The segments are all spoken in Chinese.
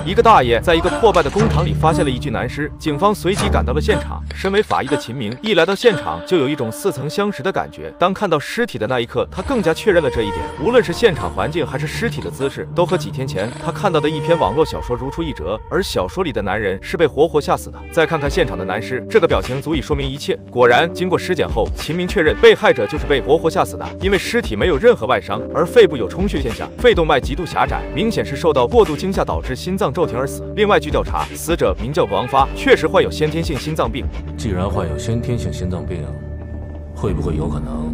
一个大爷在一个破败的工厂里发现了一具男尸，警方随即赶到了现场。身为法医的秦明一来到现场，就有一种似曾相识的感觉。当看到尸体的那一刻，他更加确认了这一点。无论是现场环境还是尸体的姿势，都和几天前他看到的一篇网络小说如出一辙。而小说里的男人是被活活吓死的。再看看现场的男尸，这个表情足以说明一切。果然，经过尸检后，秦明确认被害者就是被活活吓死的，因为尸体没有任何外伤，而肺部有充血现象，肺动脉极度狭窄，明显是受到过度惊吓导致心脏骤停而死。另外，据调查，死者名叫王发，确实患有先天性心脏病。既然患有先天性心脏病，会不会有可能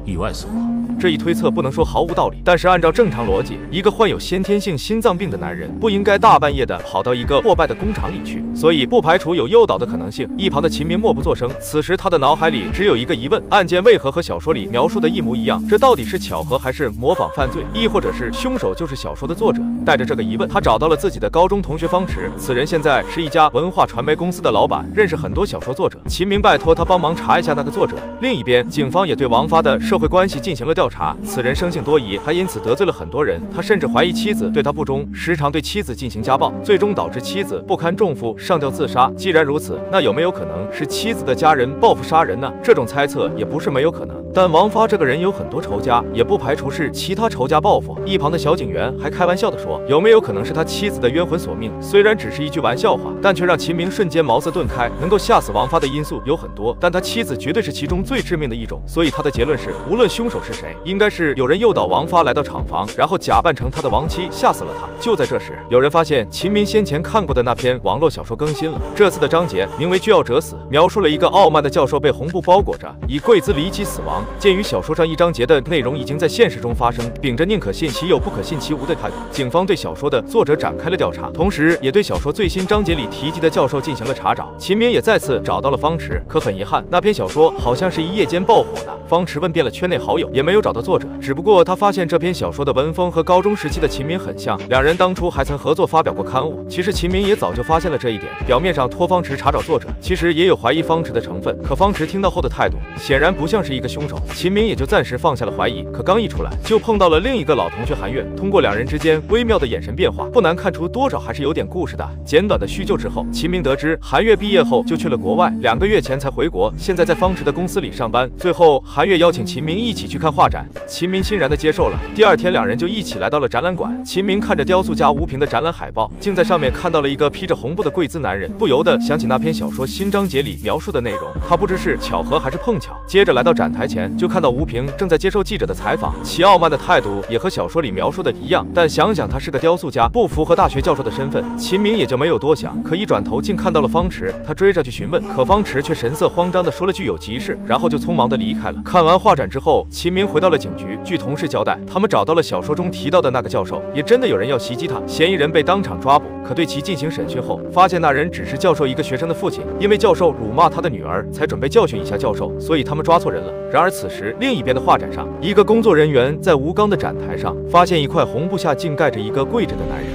意外死亡？这一推测不能说毫无道理，但是按照正常逻辑，一个患有先天性心脏病的男人不应该大半夜的跑到一个破败的工厂里去，所以不排除有诱导的可能性。一旁的秦明默不作声，此时他的脑海里只有一个疑问：案件为何和小说里描述的一模一样？这到底是巧合还是模仿犯罪，亦或者是凶手就是小说的作者？带着这个疑问，他找到了自己的高中同学方池，此人现在是一家文化传媒公司的老板，认识很多小说作者。秦明拜托他帮忙查一下那个作者。另一边，警方也对王发的社会关系进行了调查，此人生性多疑，还因此得罪了很多人。他甚至怀疑妻子对他不忠，时常对妻子进行家暴，最终导致妻子不堪重负上吊自杀。既然如此，那有没有可能是妻子的家人报复杀人呢？这种猜测也不是没有可能。但王发这个人有很多仇家，也不排除是其他仇家报复。一旁的小警员还开玩笑地说，有没有可能是他妻子的冤魂索命？虽然只是一句玩笑话，但却让秦明瞬间茅塞顿开。能够吓死王发的因素有很多，但他妻子绝对是其中最致命的一种。所以他的结论是，无论凶手是谁，应该是有人诱导王发来到厂房，然后假扮成他的亡妻，吓死了他。就在这时，有人发现秦明先前看过的那篇网络小说更新了。这次的章节名为《就要者死》，描述了一个傲慢的教授被红布包裹着，以跪姿离奇死亡。鉴于小说上一章节的内容已经在现实中发生，秉着宁可信其有不可信其无的态度，警方对小说的作者展开了调查，同时也对小说最新章节里提及的教授进行了查找。秦明也再次找到了方池，可很遗憾，那篇小说好像是一夜间爆火的。方池问遍了圈内好友，也没有找到作者。只不过他发现这篇小说的文风和高中时期的秦明很像，两人当初还曾合作发表过刊物。其实秦明也早就发现了这一点，表面上托方池查找作者，其实也有怀疑方池的成分。可方池听到后的态度显然不像是一个凶手，秦明也就暂时放下了怀疑。可刚一出来，就碰到了另一个老同学韩月。通过两人之间微妙的眼神变化，不难看出多少还是有点故事的。简短的叙旧之后，秦明得知韩月毕业后就去了国外，2个月前才回国，现在在方池的公司里上班。最后韩月邀请秦明一起去看画展，秦明欣然的接受了。第二天两人就一起来到了展览馆。秦明看着雕塑家吴平的展览海报，竟在上面看到了一个披着红布的跪姿男人，不由得想起那篇小说新章节里描述的内容。他不知是巧合还是碰巧，接着来到展台前，就看到吴平正在接受记者的采访，其傲慢的态度也和小说里描述的一样。但想想他是个雕塑家，不符合大学教授的身份，秦明也就没有多想。可一转头竟看到了方池，他追着去询问，可方池却神色慌张的说了句有急事，然后就匆忙的离开了。看完画展之后，秦明回到了警局，据同事交代，他们找到了小说中提到的那个教授，也真的有人要袭击他，嫌疑人被当场抓捕。可对其进行审讯后，发现那人只是教授一个学生的父亲，因为教授辱骂他的女儿，才准备教训一下教授，所以他们抓错人了。然而此时另一边的画展上，一个工作人员在吴刚的展台上发现一块红布下竟盖着一个跪着的男人。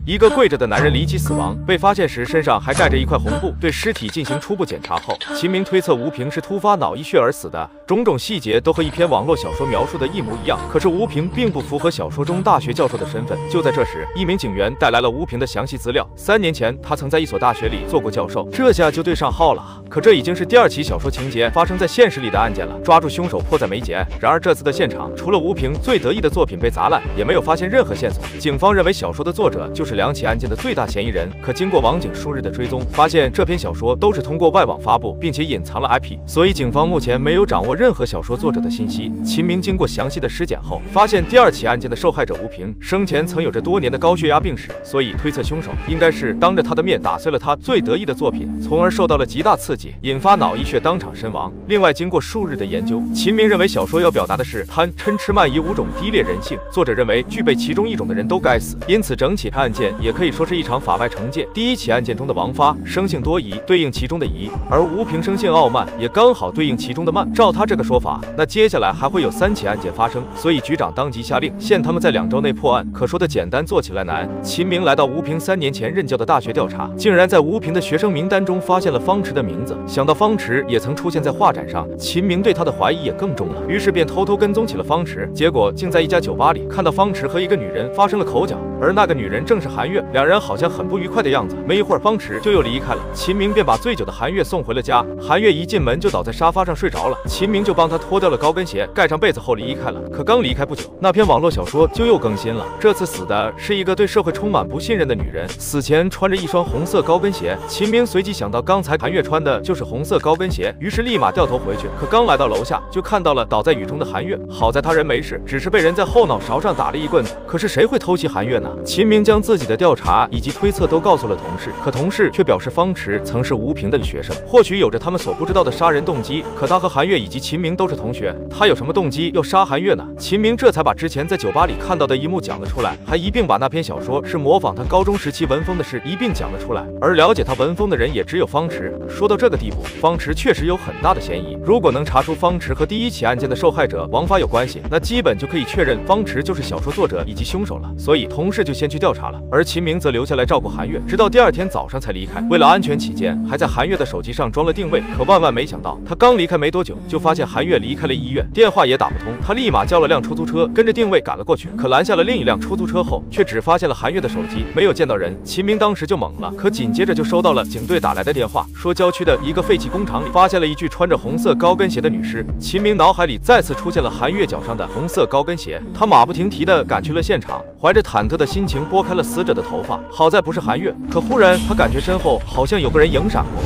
一个跪着的男人离奇死亡，被发现时身上还盖着一块红布。对尸体进行初步检查后，秦明推测吴平是突发脑溢血而死的，种种细节都和一篇网络小说描述的一模一样。可是吴平并不符合小说中大学教授的身份。就在这时，一名警员带来了吴平的详细资料。3年前，他曾在一所大学里做过教授，这下就对上号了。可这已经是第2起小说情节发生在现实里的案件了，抓住凶手迫在眉睫。然而这次的现场，除了吴平最得意的作品被砸烂，也没有发现任何线索。警方认为小说的作者就是2起案件的最大嫌疑人。可经过网警数日的追踪，发现这篇小说都是通过外网发布，并且隐藏了 IP， 所以警方目前没有掌握任何小说作者的信息。秦明经过详细的尸检后，发现第2起案件的受害者吴平生前曾有着多年的高血压病史，所以推测凶手应该是当着他的面打碎了他最得意的作品，从而受到了极大刺激，引发脑溢血当场身亡。另外，经过数日的研究，秦明认为小说要表达的是贪嗔痴慢疑5种低劣人性，作者认为具备其中1种的人都该死，因此整起案件也可以说是一场法外惩戒。第一起案件中的王发生性多疑，对应其中的疑，而吴平生性傲慢，也刚好对应其中的慢。照他这个说法，那接下来还会有3起案件发生，所以局长当即下令限他们在2周内破案。可说的简单，做起来难。秦明来到吴平3年前任教的大学调查，竟然在吴平的学生名单中发现了方池的名字。想到方池也曾出现在画展上，秦明对他的怀疑也更重了，于是便偷偷跟踪起了方池。结果竟在一家酒吧里看到方池和一个女人发生了口角，而那个女人正是韩月，两人好像很不愉快的样子。没一会儿，方池就又离开了，秦明便把醉酒的韩月送回了家。韩月一进门就倒在沙发上睡着了，秦明就帮她脱掉了高跟鞋，盖上被子后离开了。可刚离开不久，那篇网络小说就又更新了，这次死的是一个对社会充满不信任的女人，死前穿着一双红色高跟鞋。秦明随即想到刚才韩月穿的就是红色高跟鞋，于是立马掉头回去。可刚来到楼下，就看到了倒在雨中的韩月。好在他人没事，只是被人在后脑勺上打了一棍子。可是谁会偷袭韩月呢？秦明将自己的调查以及推测都告诉了同事，可同事却表示方池曾是吴平的学生，或许有着他们所不知道的杀人动机。可他和韩月以及秦明都是同学，他有什么动机要杀韩月呢？秦明这才把之前在酒吧里看到的一幕讲了出来，还一并把那篇小说是模仿他高中时期文风的事一并讲了出来。而了解他文风的人也只有方池。说到这个地步，方池确实有很大的嫌疑。如果能查出方池和第1起案件的受害者王发有关系，那基本就可以确认方池就是小说作者以及凶手了。所以同事就先去调查了，而秦明则留下来照顾韩月，直到第2天早上才离开。为了安全起见，还在韩月的手机上装了定位。可万万没想到，他刚离开没多久，就发现韩月离开了医院，电话也打不通。他立马叫了辆出租车，跟着定位赶了过去。可拦下了另一辆出租车后，却只发现了韩月的手机，没有见到人。秦明当时就懵了，可紧接着就收到了警队打来的电话，说郊区的一个废弃工厂里发现了一具穿着红色高跟鞋的女尸。秦明脑海里再次出现了韩月脚上的红色高跟鞋，他马不停蹄地赶去了现场，怀着忐忑的心情拨开了死者的头发。好在不是韩月，可忽然他感觉身后好像有个人影闪过。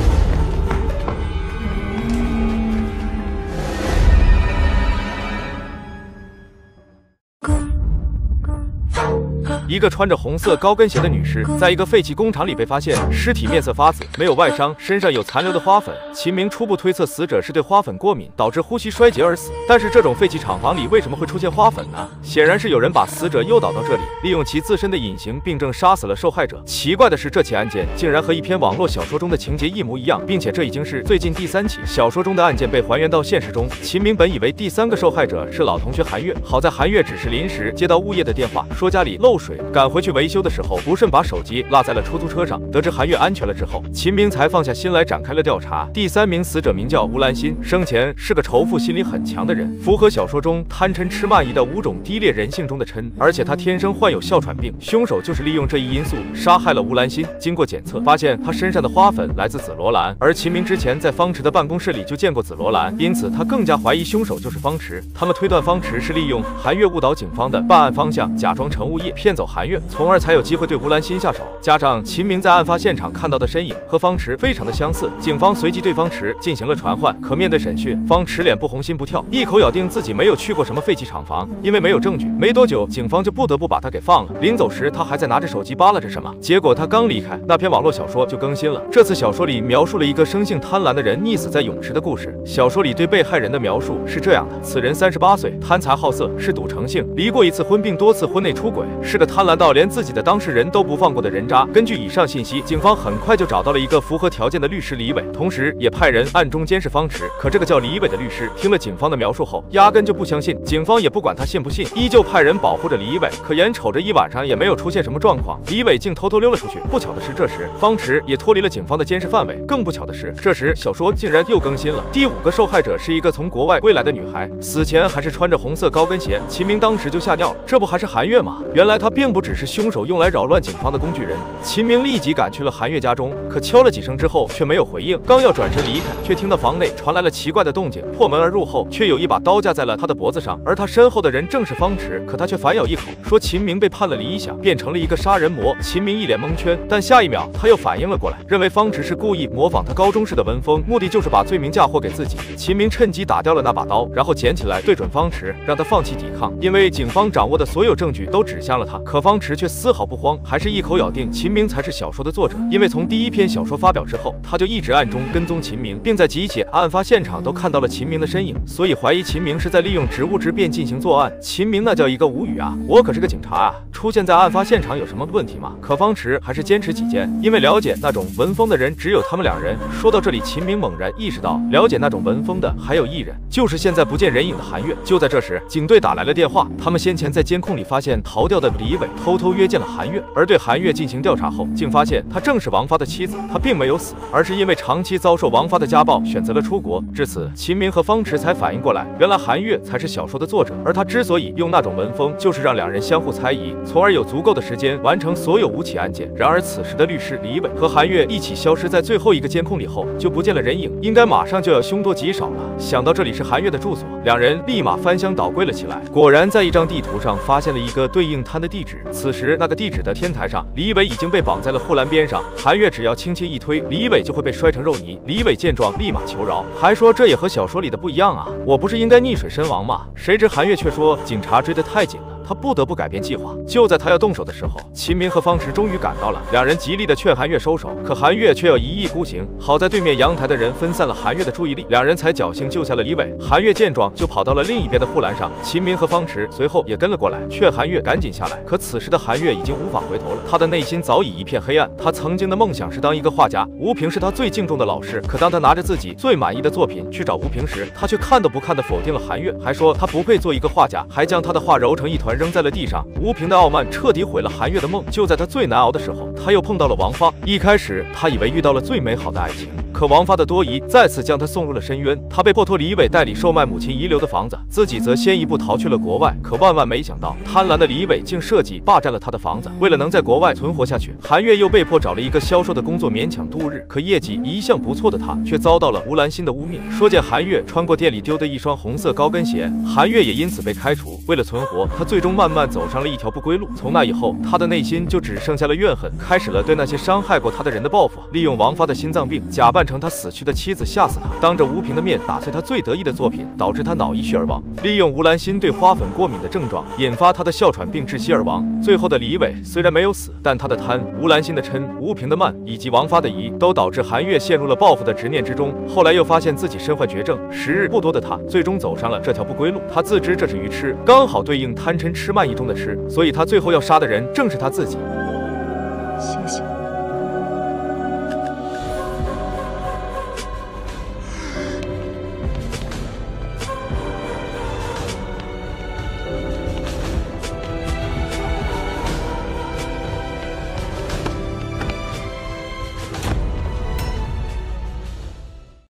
一个穿着红色高跟鞋的女尸，在一个废弃工厂里被发现，尸体面色发紫，没有外伤，身上有残留的花粉。秦明初步推测死者是对花粉过敏，导致呼吸衰竭而死。但是这种废弃厂房里为什么会出现花粉呢？显然是有人把死者诱导到这里，利用其自身的隐形病症杀死了受害者。奇怪的是，这起案件竟然和一篇网络小说中的情节一模一样，并且这已经是最近第3起小说中的案件被还原到现实中。秦明本以为第3个受害者是老同学韩月，好在韩月只是临时接到物业的电话，说家里漏水，赶回去维修的时候不慎把手机落在了出租车上。得知韩月安全了之后，秦明才放下心来展开了调查。第3名死者名叫吴兰心，生前是个仇富心理很强的人，符合小说中贪嗔痴慢疑的5种低劣人性中的嗔，而且他天生患有哮喘病。凶手就是利用这一因素杀害了吴兰心。经过检测，发现他身上的花粉来自紫罗兰，而秦明之前在方池的办公室里就见过紫罗兰，因此他更加怀疑凶手就是方池。他们推断方池是利用韩月误导警方的办案方向，假装乘务业骗走韩月，从而才有机会对吴兰心下手。加上秦明在案发现场看到的身影和方池非常的相似，警方随即对方池进行了传唤。可面对审讯，方池脸不红心不跳，一口咬定自己没有去过什么废弃厂房。因为没有证据，没多久警方就不得不把他给放了。临走时他还在拿着手机扒拉着什么，结果他刚离开，那篇网络小说就更新了。这次小说里描述了一个生性贪婪的人溺死在泳池的故事。小说里对被害人的描述是这样的：此人38岁，贪财好色，嗜赌成性，离过1次婚并多次婚内出轨，是个贪婪到连自己的当事人都不放过的人渣。根据以上信息，警方很快就找到了一个符合条件的律师李伟，同时也派人暗中监视方池。可这个叫李伟的律师听了警方的描述后，压根就不相信，警方也不管他信不信，依旧派人保护着李伟。可眼瞅着一晚上也没有出现什么状况，李伟竟偷偷溜了出去。不巧的是，这时方池也脱离了警方的监视范围。更不巧的是，这时小说竟然又更新了。第5个受害者是一个从国外归来的女孩，死前还是穿着红色高跟鞋。秦明当时就吓尿了，这不还是韩月吗？原来她并不只是凶手用来扰乱警方的工具人。秦明立即赶去了韩月家中，可敲了几声之后却没有回应。刚要转身离开，却听到房内传来了奇怪的动静。破门而入后，却有一把刀架在了他的脖子上，而他身后的人正是方池。可他却反咬一口，说秦明被判了理想，变成了一个杀人魔。秦明一脸蒙圈，但下一秒他又反应了过来，认为方池是故意模仿他高中时的文风，目的就是把罪名嫁祸给自己。秦明趁机打掉了那把刀，然后捡起来对准方池，让他放弃抵抗。因为警方掌握的所有证据都指向了他，可可方池却丝毫不慌，还是一口咬定秦明才是小说的作者。因为从第一篇小说发表之后，他就一直暗中跟踪秦明，并在几起案发现场都看到了秦明的身影，所以怀疑秦明是在利用职务之便进行作案。秦明那叫一个无语啊！我可是个警察啊，出现在案发现场有什么问题吗？可方池还是坚持己见，因为了解那种文风的人只有他们两人。说到这里，秦明猛然意识到，了解那种文风的还有一人，就是现在不见人影的韩月。就在这时，警队打来了电话，他们先前在监控里发现逃掉的李伟偷偷约见了韩月，而对韩月进行调查后，竟发现她正是王发的妻子，她并没有死，而是因为长期遭受王发的家暴，选择了出国。至此，秦明和方池才反应过来，原来韩月才是小说的作者，而他之所以用那种文风，就是让两人相互猜疑，从而有足够的时间完成所有5起案件。然而此时的律师李伟和韩月一起消失在最后一个监控里后，就不见了人影，应该马上就要凶多吉少了。想到这里是韩月的住所，两人立马翻箱倒柜了起来，果然在一张地图上发现了一个对应滩的地址。此时那个地址的天台上，李伟已经被绑在了护栏边上，韩月只要轻轻一推，李伟就会被摔成肉泥。李伟见状立马求饶，还说这也和小说里的不一样啊，我不是应该溺水身亡吗？谁知韩月却说警察追得太紧了，他不得不改变计划。就在他要动手的时候，秦明和方池终于赶到了，两人极力的劝韩月收手，可韩月却要一意孤行。好在对面阳台的人分散了韩月的注意力，两人才侥幸救下了李伟。韩月见状就跑到了另一边的护栏上，秦明和方池随后也跟了过来，劝韩月赶紧下来。可此时的韩月已经无法回头了，他的内心早已一片黑暗。他曾经的梦想是当一个画家，吴平是他最敬重的老师，可当他拿着自己最满意的作品去找吴平时，他却看都不看的否定了韩月，还说他不配做一个画家，还将他的画揉成一团扔在了地上。吴平的傲慢彻底毁了韩月的梦。就在他最难熬的时候，他又碰到了王发。一开始他以为遇到了最美好的爱情，可王发的多疑再次将他送入了深渊。他被迫托李伟代理售卖母亲遗留的房子，自己则先一步逃去了国外。可万万没想到，贪婪的李伟竟设计霸占了他的房子。为了能在国外存活下去，韩月又被迫找了一个销售的工作勉强度日。可业绩一向不错的他，却遭到了吴兰心的污蔑，说见韩月穿过店里丢的一双红色高跟鞋，韩月也因此被开除。为了存活，他最终慢慢走上了一条不归路。从那以后，他的内心就只剩下了怨恨，开始了对那些伤害过他的人的报复。利用王发的心脏病，假扮成他死去的妻子，吓死他，当着吴平的面打碎他最得意的作品，导致他脑溢血而亡。利用吴兰心对花粉过敏的症状，引发他的哮喘病窒息而亡。最后的李伟虽然没有死，但他的贪、吴兰心的嗔、吴平的慢以及王发的疑，都导致韩月陷入了报复的执念之中。后来又发现自己身患绝症，时日不多的他最终走上了这条不归路。他自知这是愚痴，刚好对应贪嗔痴慢疑中的痴，所以他最后要杀的人正是他自己。谢谢。